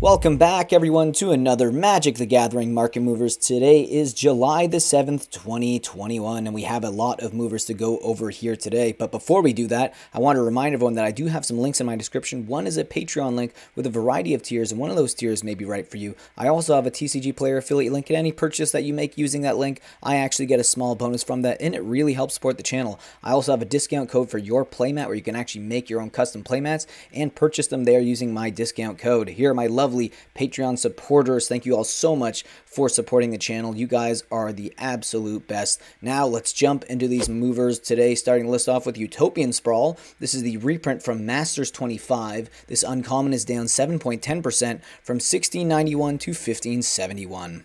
Welcome back, everyone, to another Magic the Gathering Market Movers. Today is July the 7th, 2021, and we have a lot of movers to go over here today. But before we do that, I want to remind everyone that I do have some links in my description. One is a Patreon link with a variety of tiers, and one of those tiers may be right for you. I also have a TCG Player affiliate link, and any purchase that you make using that link, I actually get a small bonus from that, and it really helps support the channel. I also have a discount code for your playmat where you can actually make your own custom playmats and purchase them there using my discount code. Here are my lovely Patreon supporters. Thank you all so much for supporting the channel. You guys are the absolute best. Now let's jump into these movers today, starting the list off with Utopian Sprawl. This is the reprint from Masters 25. This uncommon is down 7.10% from 1691 to 1571.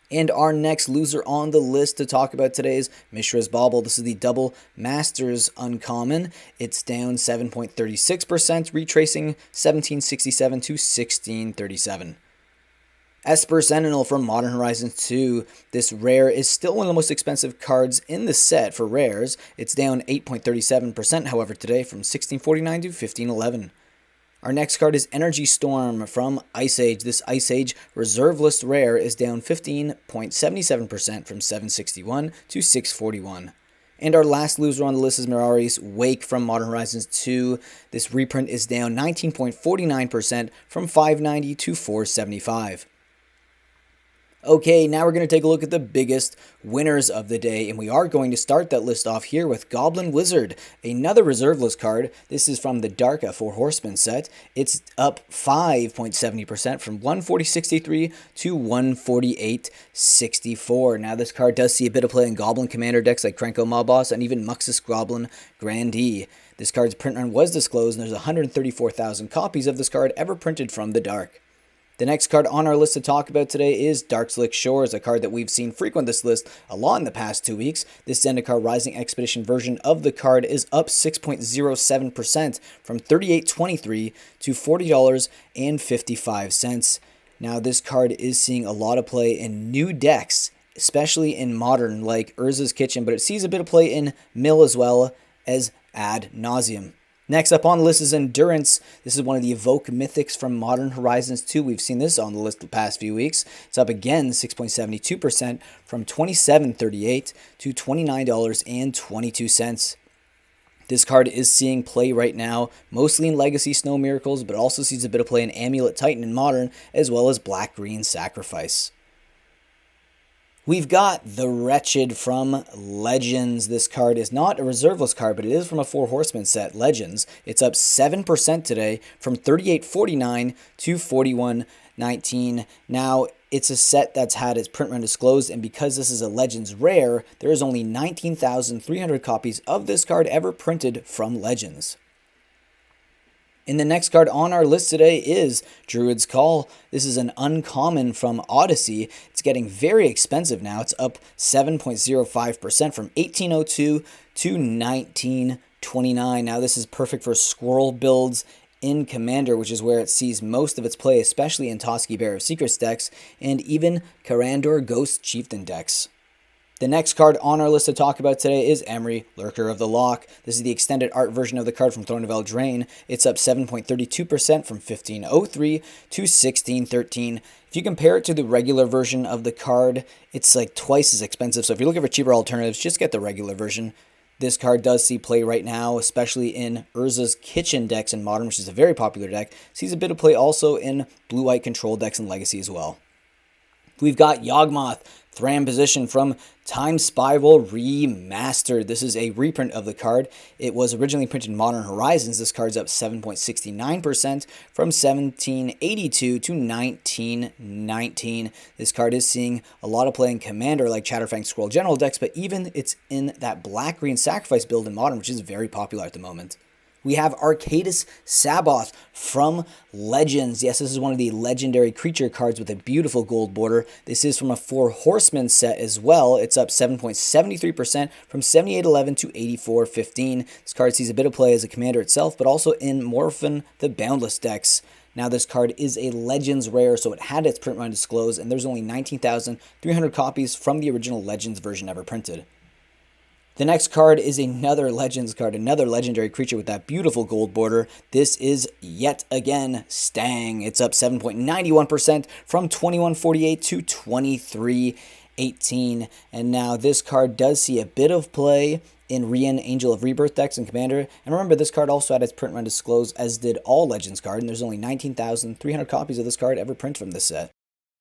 And our next loser on the list to talk about today is Mishra's Bauble. This is the double Masters uncommon. It's down 7.36%, retracing 1767 to 1637. Esper Sentinel from Modern Horizons 2. This rare is still one of the most expensive cards in the set for rares. It's down 8.37%, however, today from 1649 to 1511. Our next card is Energy Storm from Ice Age. This Ice Age reserve list rare is down 15.77% from 761 to 641. And our last loser on the list is Mirari's Wake from Modern Horizons 2. This reprint is down 19.49% from 590 to 475. Okay, now we're going to take a look at the biggest winners of the day, and we are going to start that list off here with Goblin Wizard, another reserve list card. This is from the Dark Four Horsemen set. It's up 5.70% from 140.63 to 148.64. Now this card does see a bit of play in Goblin Commander decks like Krenko Mob Boss and even Muxus Goblin Grandee. This card's print run was disclosed, and there's 134,000 copies of this card ever printed from the Dark. The next card on our list to talk about today is Darkslick Shores, a card that we've seen frequent this list a lot in the past 2 weeks. This Zendikar Rising Expedition version of the card is up 6.07% from $38.23 to $40.55. Now this card is seeing a lot of play in new decks, especially in Modern like Urza's Kitchen, but it sees a bit of play in Mill as well as Ad Nauseam. Next up on the list is Endurance. This is one of the Evoke Mythics from Modern Horizons 2. We've seen this on the list the past few weeks. It's up again 6.72% from $27.38 to $29.22. This card is seeing play right now, mostly in Legacy Snow Miracles, but also sees a bit of play in Amulet Titan in Modern, as well as Black-Green Sacrifice. We've got the Wretched from Legends. This card is not a reserve list card, but it is from a Four Horsemen set, Legends. It's up 7% today from $38.49 to $41.19. Now, it's a set that's had its print run disclosed, and because this is a Legends rare, there is only 19,300 copies of this card ever printed from Legends. And the next card on our list today is Druid's Call. This is an uncommon from Odyssey. It's getting very expensive now. It's up 7.05% from 1802 to 1929. Now this is perfect for Squirrel builds in Commander, which is where it sees most of its play, especially in Toski Bear of Secrets decks and even Karandor Ghost Chieftain decks. The next card on our list to talk about today is Emry, Lurker of the Loch. This is the extended art version of the card from Throne of Eldraine. It's up 7.32% from 1503 to 1613. If you compare it to the regular version of the card, it's like twice as expensive. So if you're looking for cheaper alternatives, just get the regular version. This card does see play right now, especially in Urza's Kitchen decks in Modern, which is a very popular deck. Sees a bit of play also in blue-white control decks and Legacy as well. We've got Yawgmoth, Thram Position from Time Spiral Remastered. This is a reprint of the card. It was originally printed in Modern Horizons. This card's up 7.69% from 1782 to 1919. This card is seeing a lot of play in Commander like Chatterfang Squirrel General decks, but even it's in that Black-Green Sacrifice build in Modern, which is very popular at the moment. We have Arcadis Saboth from Legends. Yes, this is one of the legendary creature cards with a beautiful gold border. This is from a Four Horsemen set as well. It's up 7.73% from 78.11 to 84.15. This card sees a bit of play as a commander itself, but also in Morphin the Boundless decks. Now this card is a Legends rare, so it had its print run disclosed, and there's only 19,300 copies from the original Legends version ever printed. The next card is another Legends card, another legendary creature with that beautiful gold border. This is yet again Stang. It's up 7.91% from 2148 to 2318. And now this card does see a bit of play in Rian Angel of Rebirth decks and Commander. And remember, this card also had its print run disclosed, as did all Legends card, and there's only 19,300 copies of this card ever printed from this set.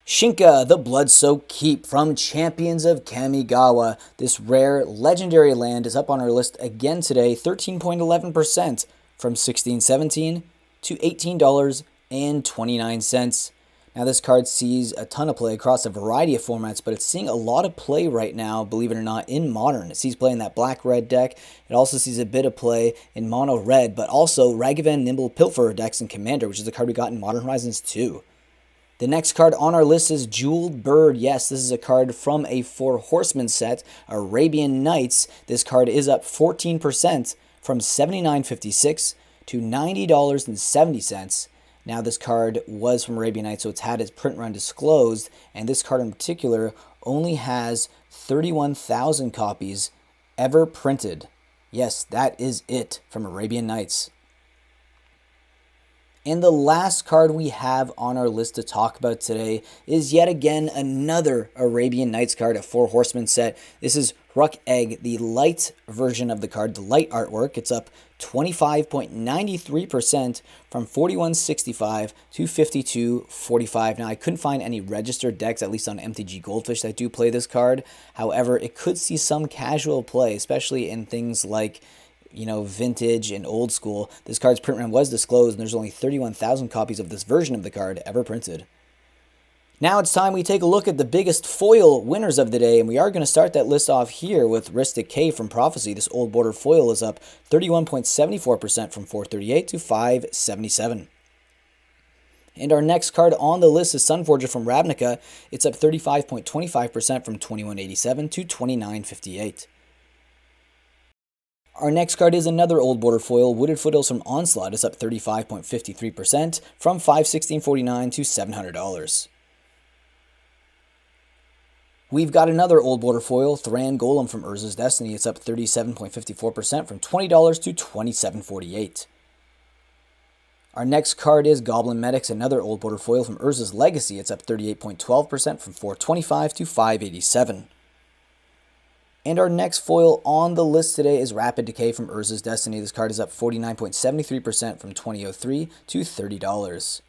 Shinka, the Bloodsoaked Keep from Champions of Kamigawa. This rare legendary land is up on our list again today, 13.11% from $16.17 to $18.29. Now this card sees a ton of play across a variety of formats, but it's seeing a lot of play right now, believe it or not, in Modern. It sees play in that black-red deck. It also sees a bit of play in mono-red, but also Ragavan Nimble Pilferer decks in Commander, which is the card we got in Modern Horizons 2. The next card on our list is Jeweled Bird. Yes, this is a card from a Four Horsemen set, Arabian Nights. This card is up 14% from $79.56 to $90.70. Now this card was from Arabian Nights, so it's had its print run disclosed, and this card in particular only has 31,000 copies ever printed. Yes, that is it from Arabian Nights. And the last card we have on our list to talk about today is yet again another Arabian Nights card, a Four Horsemen set. This is Ruck Egg, the light version of the card, the light artwork. It's up 25.93% from $41.65 to $52.45. Now, I couldn't find any registered decks, at least on MTG Goldfish, that do play this card. However, it could see some casual play, especially in things like vintage and old school. This card's print run was disclosed, and there's only 31,000 copies of this version of the card ever printed. Now it's time we take a look at the biggest foil winners of the day, and we are going to start that list off here with Ristic K from Prophecy. This old border foil is up 31.74% from $438 to $577. And our next card on the list is Sunforger from Ravnica. It's up 35.25% from $21.87 to $29.58. Our next card is another old border foil, Wooded Foothills from Onslaught. It's up 35.53% from $516.49 to $700. We've got another old border foil, Thran Golem from Urza's Destiny. It's up 37.54% from $20 to $27.48. Our next card is Goblin Medics, another old border foil from Urza's Legacy. It's up 38.12% from $425 to $587. And our next foil on the list today is Rapid Decay from Urza's Destiny. This card is up 49.73% from $20.03 to $30.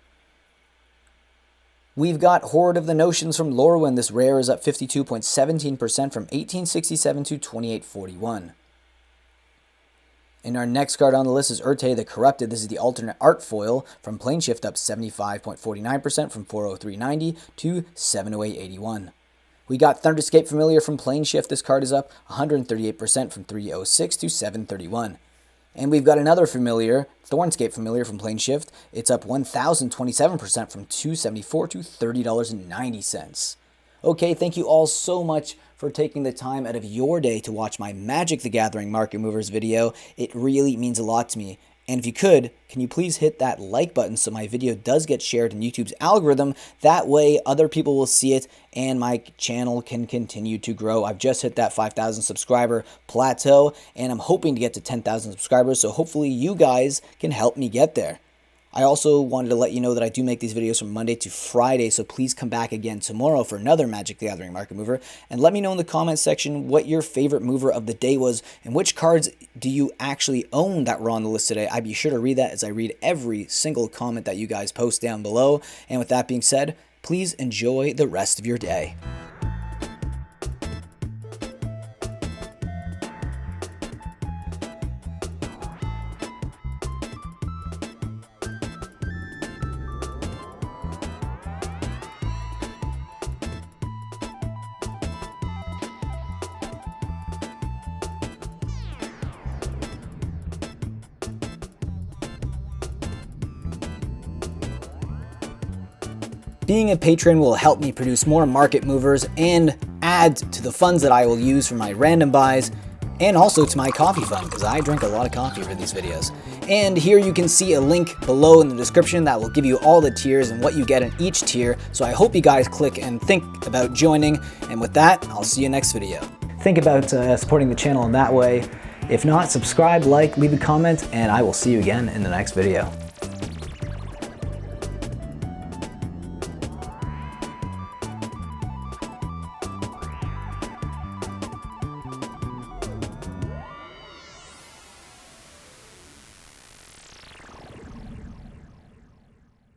We've got Horde of the Notions from Lorwyn. This rare is up 52.17% from $18.67 to $28.41. And our next card on the list is Urte the Corrupted. This is the alternate art foil from Planeshift, up 75.49% from $403.90 to $708.81. We got Thunderscape Familiar from Planeshift. This card is up 138% from $306 to $731. And we've got another Familiar, Thornscape Familiar from Planeshift. It's up 1,027% from $274 to $30.90. Okay, thank you all so much for taking the time out of your day to watch my Magic the Gathering Market Movers video. It really means a lot to me. And if you could, can you please hit that like button so my video does get shared in YouTube's algorithm? That way other people will see it and my channel can continue to grow. I've just hit that 5,000 subscriber plateau and I'm hoping to get to 10,000 subscribers, so hopefully you guys can help me get there. I also wanted to let you know that I do make these videos from Monday to Friday, so please come back again tomorrow for another Magic the Gathering Market Mover, and let me know in the comments section what your favorite mover of the day was, and which cards do you actually own that were on the list today. I'd be sure to read that as I read every single comment that you guys post down below, and with that being said, please enjoy the rest of your day. Being a patron will help me produce more market movers and add to the funds that I will use for my random buys and also to my coffee fund, because I drink a lot of coffee for these videos. And here you can see a link below in the description that will give you all the tiers and what you get in each tier. So I hope you guys click and think about joining. And with that, I'll see you next video. think about supporting the channel in that way. If not, subscribe, like, leave a comment, and I will see you again in the next video.